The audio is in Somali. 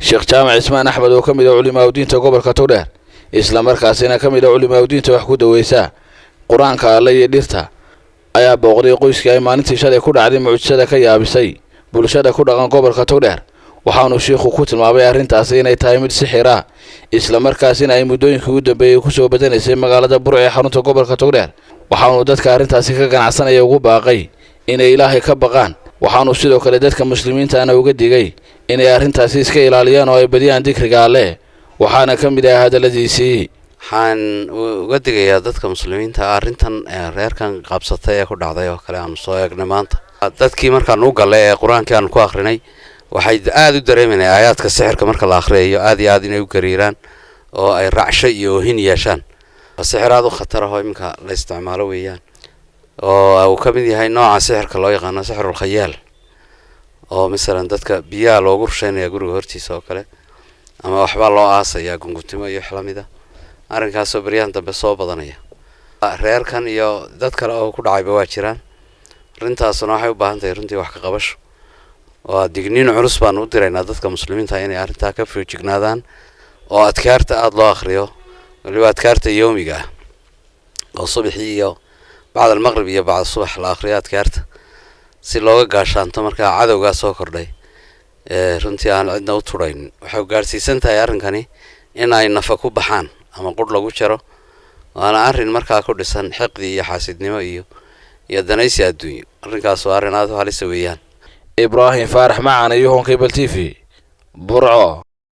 sheekh jaamac ismaan axmed oo ka mid ah culimada diinta gobolka Togdheer isla markaasina ka mid ah culimada diinta wax ku daweysa quraanka Alle iyo dhirta ayaa booqday qoyska ay maalintii shalay ku dhacday mucjisada ka yaabisay bulshada ku dhaqan gobolka Togdheer waxaanu sheekhu ku tilmaamay arrintaas inay tahay mid sixir ah isla markaasina ay muddooyinkii ugu dambeeyay ku soo badanaysay magaalada Burco ee xarunta gobolka Togdheer waxaanu dadka arrintaasi ka ganacsanaya ugu baaqay inay Ilaahay ka baqaan waxaanu sidoo kale dadka muslimiinta ana uga digay inay arrintaasi iska ilaaliyaan oo ay badiyaan dhikriga Alle waxaana ka mid ah hadaladiisii waxaan uga digayaa dadka muslimiinta arrintan reerkan qabsatay ee ku dhacday oo kale aan soo eegnay maanta dadkii markaan u galay ee quraanka aan ku akhrinay waxay aad u dareemayaan aayaadka sixirka marka la akhriyo aad iyo aad inay u gariiraan oo ay raacsho iyo hin yeeshaan sixiraad u khatar ah oo imka la isticmaalo weeyaan oo uu ka mid yahay nooca sixirka loo yaqaan sixirul khayaal oo misalan dadka biyaha loogu rusheynaya guriga hortiisa oo kale ama waxba loo aasaya gungutimo iyo xalamida arrinkaas oo bariyaan dambe soo badanaya reerkan iyo dad kale oo ku dhacayba waa jiraan arrintaasna waxay u baahan tahay runtii wax ka qabasho oo digniin culus baan u diraynaa dadka muslimiinta inay arrintaa ka feejignaadaan oo adkaarta aad loo akhriyo waliba adkaarta yoomiga oo subaxii iyo بعد المغرب iyo بعد الصبح la akhriyo adkaarta si looga gaashaanto marka cadawga soo kordhay runtii aan cidna u turayn waxa uu gaarsiisan tahay arrinkani in ay nafa ku baxaan ama qod lagu jaro waana arrin markaa ku dhisan xiqdi iyo xaasidnimo iyo danaysi adduunyo arrinkaas waa arrin aad u halis weeyaan Ibrahim Faarax Macaan iyo Cable TV Burco.